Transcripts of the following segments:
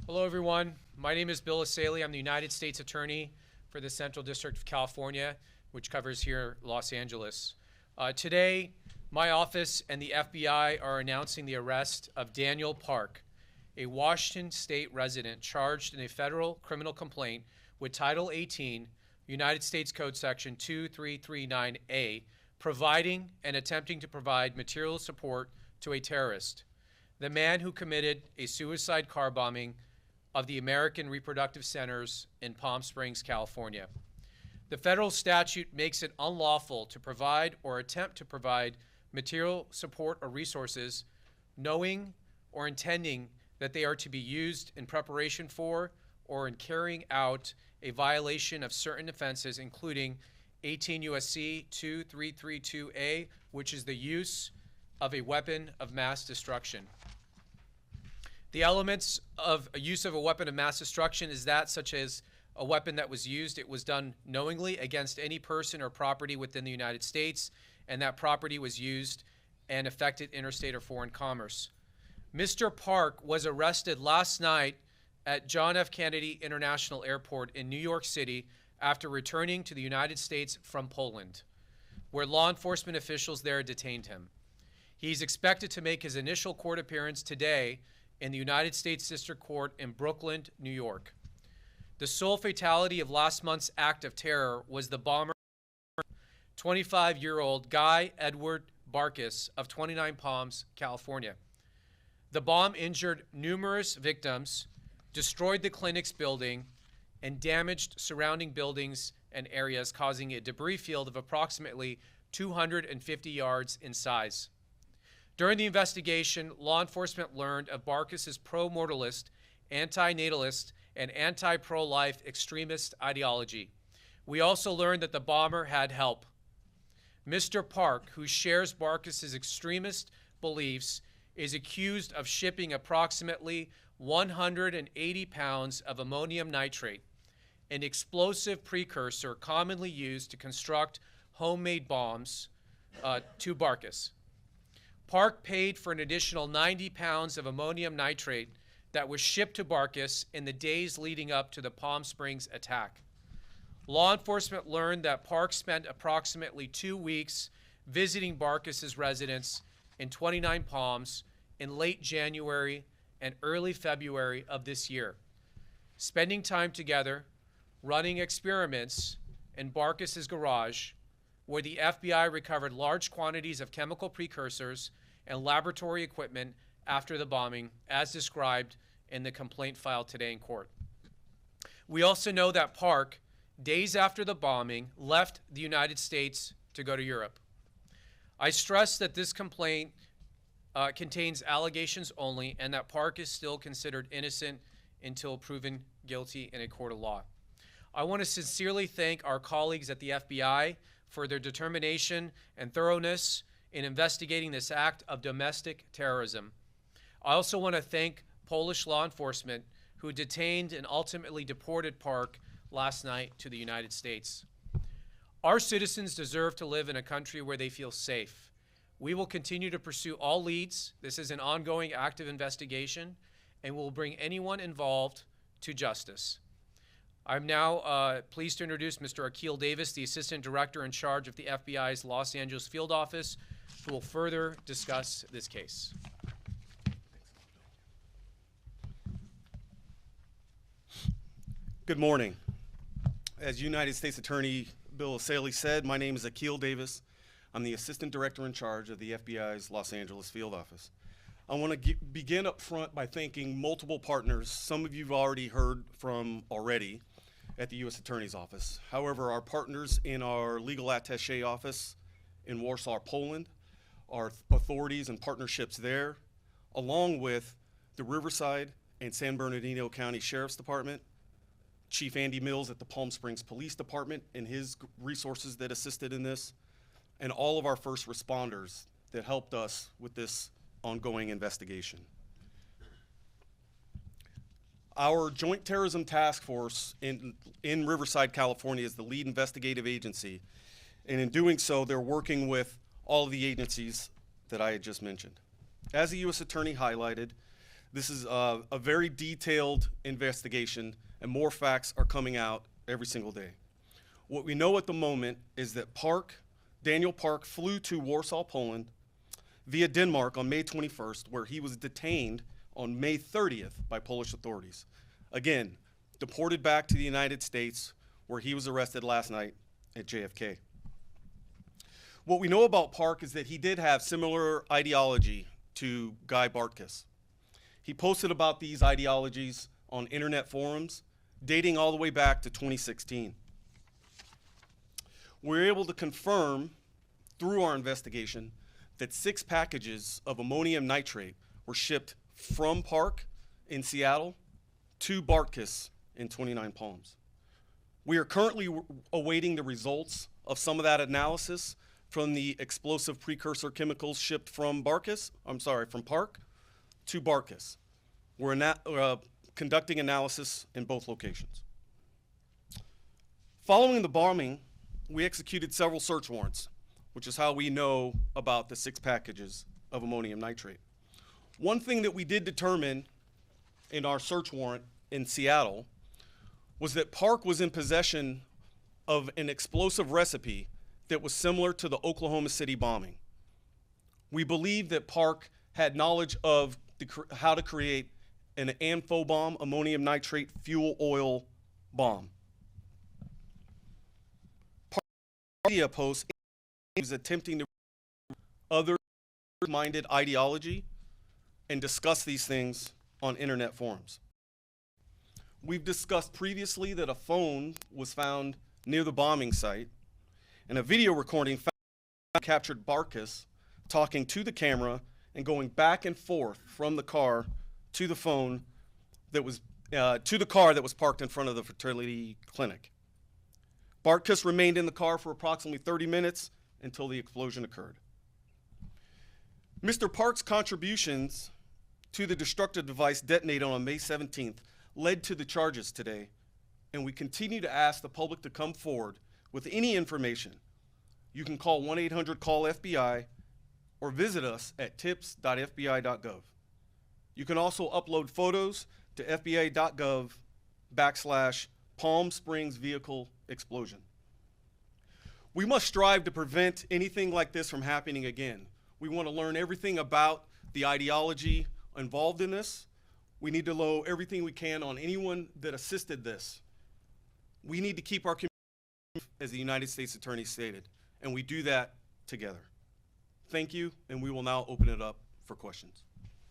Hello, everyone. My name is Bill Asaley. I'm the United States Attorney for the Central District of California, which covers here Los Angeles. Today, my office and the FBI are announcing the arrest of Daniel Park, a Washington State resident charged in a federal criminal complaint with Title 18, United States Code Section 2339A, providing and attempting to provide material support to a terrorist. The man who committed a suicide car bombing of the American Reproductive Centers in Palm Springs, California. The federal statute makes it unlawful to provide or attempt to provide material support or resources knowing or intending that they are to be used in preparation for or in carrying out a violation of certain offenses, including 18 U.S.C. 2332A, which is the use of a weapon of mass destruction. The elements of a use of a weapon of mass destruction is that such as a weapon that was used, it was done knowingly against any person or property within the United States, and that property was used and affected interstate or foreign commerce. Mr. Park was arrested last night at John F. Kennedy International Airport in New York City after returning to the United States from Poland, where law enforcement officials there detained him. He's expected to make his initial court appearance today in the United States District Court in Brooklyn, New York. The sole fatality of last month's act of terror was the bomber, 25-year-old Guy Edward Bartkus of 29 Palms, California. The bomb injured numerous victims, destroyed the clinic's building, and damaged surrounding buildings and areas, causing a debris field of approximately 250 yards in size. During the investigation, law enforcement learned of Bartkus's pro-mortalist, anti-natalist, and anti-pro-life extremist ideology. We also learned that the bomber had help. Mr. Park, who shares Bartkus's extremist beliefs, is accused of shipping approximately 180 pounds of ammonium nitrate, an explosive precursor commonly used to construct homemade bombs, to Bartkus. Park paid for an additional 90 pounds of ammonium nitrate that was shipped to Bartkus in the days leading up to the Palm Springs attack. Law enforcement learned that Park spent approximately 2 weeks visiting Bartkus's residence in 29 Palms in late January and early February of this year, spending time together, running experiments in Bartkus's garage, where the FBI recovered large quantities of chemical precursors and laboratory equipment after the bombing, as described in the complaint filed today in court. We also know that Park, days after the bombing, left the United States to go to Europe. I stress that this complaint contains allegations only, and that Park is still considered innocent until proven guilty in a court of law. I want to sincerely thank our colleagues at the FBI for their determination and thoroughness in investigating this act of domestic terrorism. I also want to thank Polish law enforcement who detained and ultimately deported Park last night to the United States. Our citizens deserve to live in a country where they feel safe. We will continue to pursue all leads. This is an ongoing active investigation, and we'll bring anyone involved to justice. I'm now pleased to introduce Mr. Akil Davis, the Assistant Director in charge of the FBI's Los Angeles Field Office, who will further discuss this case. Good morning. As United States Attorney Bill Asaley said, my name is Akil Davis. I'm the Assistant Director in charge of the FBI's Los Angeles Field Office. I want to begin up front by thanking multiple partners. Some of you've already heard from already at the U.S. Attorney's Office. However, our partners in our legal attaché office in Warsaw, Poland, our authorities and partnerships there, along with the Riverside and San Bernardino County Sheriff's Department, Chief Andy Mills at the Palm Springs Police Department and his resources that assisted in this, and all of our first responders that helped us with this ongoing investigation. Our Joint Terrorism Task Force in Riverside, California is the lead investigative agency, and in doing so, they're working with all of the agencies that I had just mentioned. As the U.S. Attorney highlighted, This is a very detailed investigation, and more facts are coming out every single day. What we know at the moment is that Daniel Park flew to Warsaw, Poland via Denmark on May 21st, where he was detained on May 30th by Polish authorities. Again, deported back to the United States, where he was arrested last night at JFK. What we know about Park is that he did have similar ideology to Guy Bartkus. He posted about these ideologies on internet forums dating all the way back to 2016. We were able to confirm through our investigation that 6 packages of ammonium nitrate were shipped from Park in Seattle to Bartkus in 29 Palms. We are currently awaiting the results of some of that analysis from the explosive precursor chemicals shipped from Park to Bartkus. We're conducting analysis in both locations. Following the bombing, we executed several search warrants, which is how we know about the 6 packages of ammonium nitrate. One thing that we did determine in our search warrant in Seattle was that Park was in possession of an explosive recipe that was similar to the Oklahoma City bombing. We believe that Park had knowledge of how to create an amphibomb, ammonium nitrate fuel oil bomb. Park media posts is attempting to other-minded ideology and discuss these things on internet forums. We've discussed previously that a phone was found near the bombing site, and a video recording captured Bartkus talking to the camera and going back and forth from the car to the phone that was to the car that was parked in front of the fertility clinic. Bartkus remained in the car for approximately 30 minutes until the explosion occurred. Mr. Park's contributions to the destructive device detonated on May 17th led to the charges today, and we continue to ask the public to come forward with any information. You can call 1-800-CALL-FBI or visit us at tips.fbi.gov. You can also upload photos to fbi.gov/Palm Springs vehicle explosion. We must strive to prevent anything like this from happening again. We want to learn everything about the ideology involved in this. We need to know everything we can on anyone that assisted this. We need to keep our community safe, as the United States Attorney stated, and we do that together. Thank you, and we will now open it up for questions.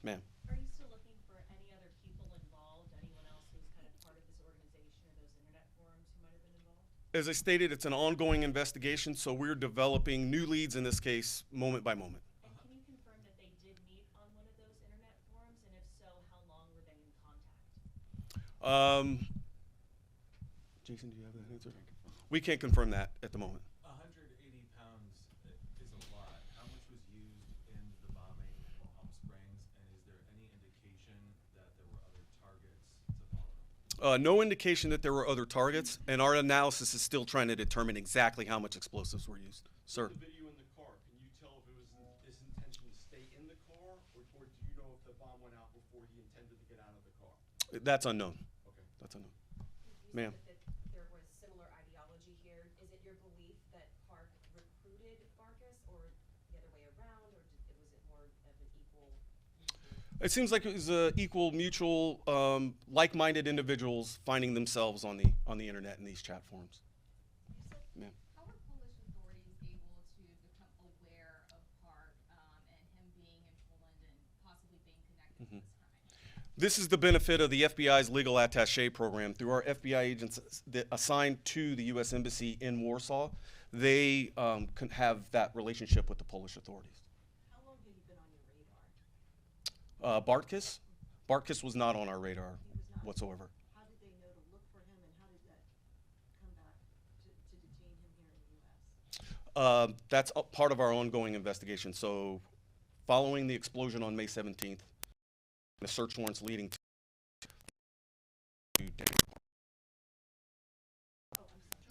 Ma'am. Are you still looking for any other people involved, anyone else who's kind of part of this organization or those internet forums who might have been involved? As I stated, it's an ongoing investigation, so we're developing new leads in this case moment by moment. And can you confirm that they did meet on one of those internet forums, and if so, how long were they in contact? Jason, do you have that answer? We can't confirm that at the moment. 180 pounds is a lot. How much was used in the bombing in Palm Springs, and is there any indication that there were other targets to follow? No indication that there were other targets, and our analysis is still trying to determine exactly how much explosives were used. Sir? The video in the car, can you tell if it was his intention to stay in the car, or do you know if the bomb went out before he intended to get out of the car? That's unknown. Okay. That's unknown. You Ma'am. said that there was similar ideology here. Is it your belief that Park recruited Bartkus, or the other way around, or was it more of an equal? It seems like it was equal, mutual, like-minded individuals finding themselves on the internet in these chat forums. Ma'am. How were Polish authorities able to become aware of Park and him being in Poland and possibly being connected to this crime? This is the benefit of the FBI's legal attaché program. Through our FBI agents that assigned to the U.S. Embassy in Warsaw, they can have that relationship with the Polish authorities. How long had he been on your radar? Bartkus? Bartkus was not on our radar whatsoever. How did they know to look for him, and how did that come back to detain him here in the U.S.? That's a part of our ongoing investigation. So following the explosion on May 17th, the search warrants leading to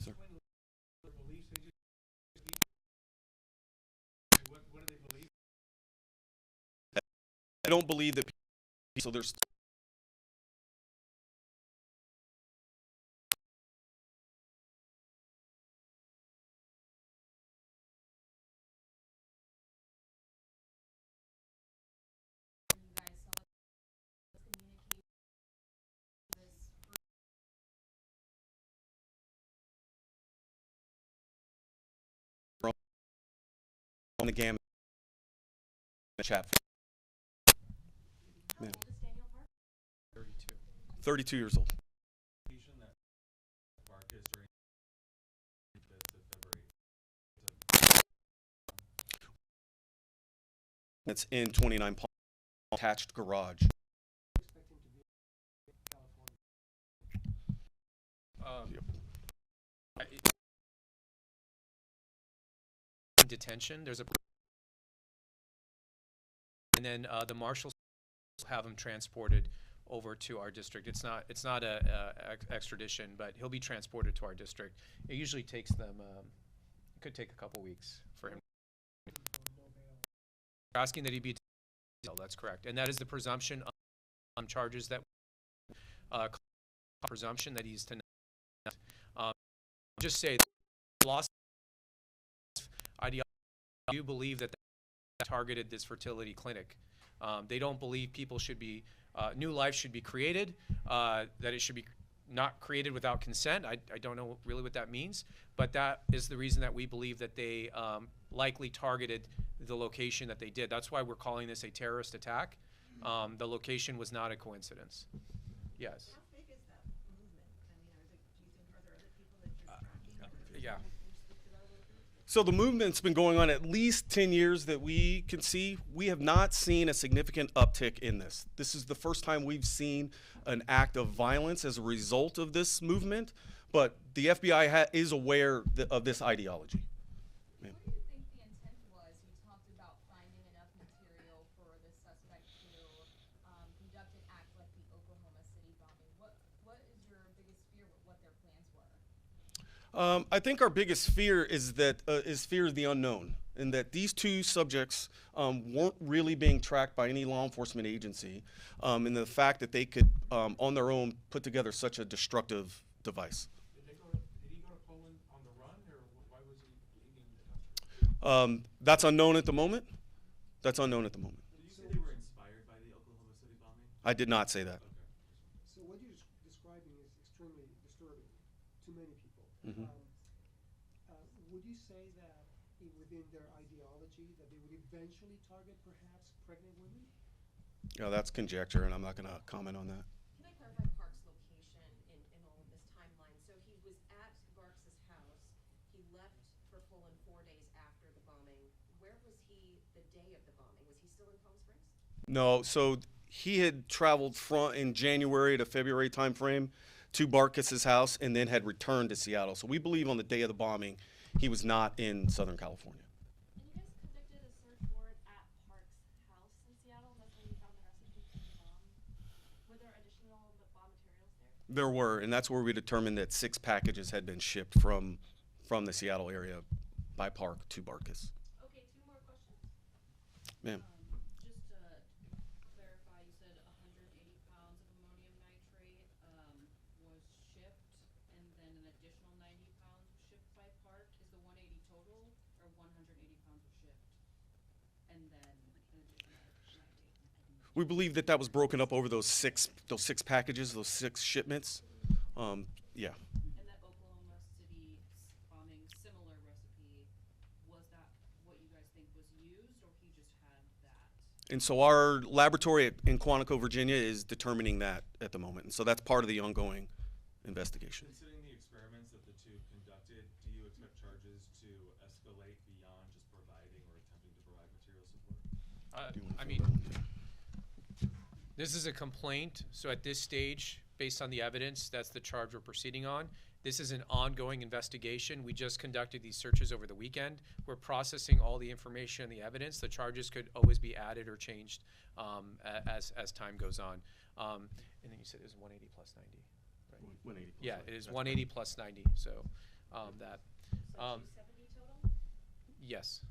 Sir. I don't believe that So there's You guys saw this communication, this on the gamut chat. How old is Daniel Park? 32. 32 years old. Indication that Bartkus during the 5th of February. It's in 29 Palm, attached garage. Yep. In detention, there's a, and then the marshals have him transported over to our district. It's not a extradition, but he'll be transported to our district. It usually takes them, it could take a couple weeks for him. Asking that he be, that's correct, and that is the presumption on charges that presumption that he's to just say loss ideology. I do believe that they targeted this fertility clinic. They don't believe people should be new life should be created, that it should be not created without consent. I don't know really what that means, but that is the reason that we believe that they likely targeted the location that they did. That's why we're calling this a terrorist attack. The location was not a coincidence. Yes. How big is that movement? I mean, are there other people that you're tracking? Yeah. Can you speak to that a little bit? So the movement's been going on at least 10 years that we can see. We have not seen a significant uptick in this. This is the first time we've seen an act of violence as a result of this movement, but the FBI is aware of this ideology. What do you think the intent was? You talked about finding enough material for the suspect to conduct an act like the Oklahoma City bombing. What is your biggest fear with what their plans were? I think our biggest fear is fear of the unknown, and that these two subjects weren't really being tracked by any law enforcement agency, and the fact that they could, on their own, put together such a destructive device. Did he go to Poland on the run, or why was he leaving the country? That's unknown at the moment. That's unknown at the moment. Did you say they were inspired by the Oklahoma City bombing? I did not say that. Okay. So what you're describing is extremely disturbing to many people. Mhm. Would you say that within their ideology that they would eventually target perhaps pregnant women? Yeah, that's conjecture, and I'm not going to comment on that. Can I clarify Park's location in all of this timeline? So he was at Barks's house. He left for Poland 4 days after the bombing. Where was he the day of the bombing? Was he still in Palm Springs? No, so he had traveled in January to February timeframe to Bartkus's house and then had returned to Seattle. So we believe on the day of the bombing, he was not in Southern California. And you guys conducted a search warrant at Park's house in Seattle. That's where you found the recipe for the bomb. Were there additional bomb materials there? There were, and that's where we determined that 6 packages had been shipped from the Seattle area by Park to Bartkus. Okay, 2 more questions. Ma'am. Just to clarify, you said 180 pounds of ammonium nitrate was shipped, and then an additional 90 pounds was shipped by Park. Is the 180 total, or 180 pounds was shipped, and then an additional 90? We believe that was broken up over those six packages, those 6 shipments. Yeah. And that Oklahoma City bombing similar recipe, was that what you guys think was used, or he just had that? And so our laboratory in Quantico, Virginia is determining that at the moment. And so that's part of the ongoing investigation. Considering the experiments that the two conducted, do you expect charges to escalate beyond just providing or attempting to provide material support? I mean, this is a complaint, so at this stage, based on the evidence, that's the charge we're proceeding on. This is an ongoing investigation. We just conducted these searches over the weekend. We're processing all the information and the evidence. The charges could always be added or changed as time goes on. And then you said it was 180 plus 90, right? 180 plus Yeah, 90. it is That's 180 plus 90, so that, So 270 total? yes.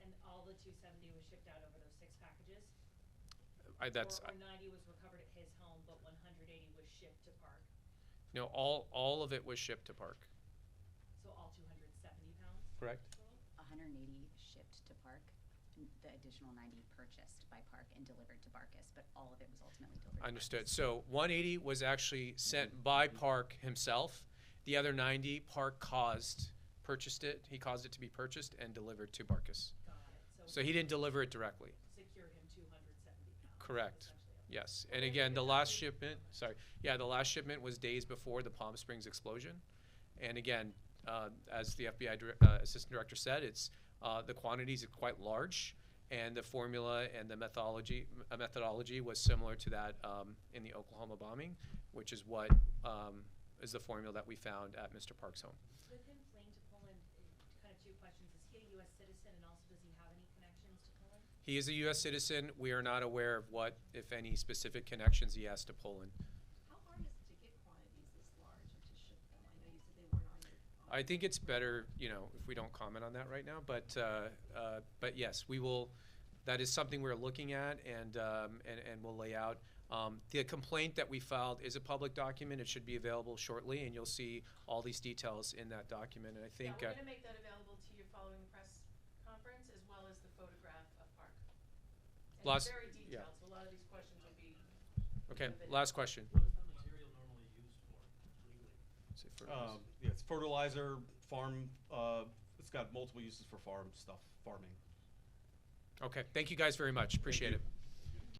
And all the 270 was shipped out over those 6 packages? that's, Or 90 was recovered at his home, but 180 was shipped to Park. no, all of it was shipped to Park, So all 270 pounds correct? total? 180 shipped to Park, and the additional 90 purchased by Park and delivered to Bartkus, but all of it was ultimately delivered to Understood. Bartkus. So 180 was actually sent by Park himself. The other 90, Park purchased it. He caused it to be purchased and delivered to Bartkus. Got it. So he didn't deliver it directly. Secured him 270 pounds. Correct. essentially. Yes. And again, the last shipment, the last shipment was days before the Palm Springs explosion. And again, as the FBI assistant director said, it's the quantities are quite large, and the formula and the methodology was similar to that in the Oklahoma bombing, which is what is the formula that we found at Mr. Park's home. With him fleeing to Poland, kind of two questions. Is he a U.S. citizen, and also does he have any connections to Poland? He is a U.S. citizen. We are not aware of what, if any, specific connections he has to Poland. How hard is it to get quantities this large and to ship them? I know you said they weren't on your. I think it's better, if we don't comment on that right now. But yes, we will. That is something we're looking at, and we'll lay out. The complaint that we filed is a public document. It should be available shortly, and you'll see all these details in that document. And I think Yeah, we're gonna make that available to you following the press conference, as well as the photograph of Park. And Last- it's very yeah. detailed, so a lot of these questions will be. okay. in the video. Last question. What is the material normally used for legally? Say fertilizer. Yeah, it's fertilizer, farm, it's got multiple uses for farming. Okay. Thank you guys very much. Appreciate it.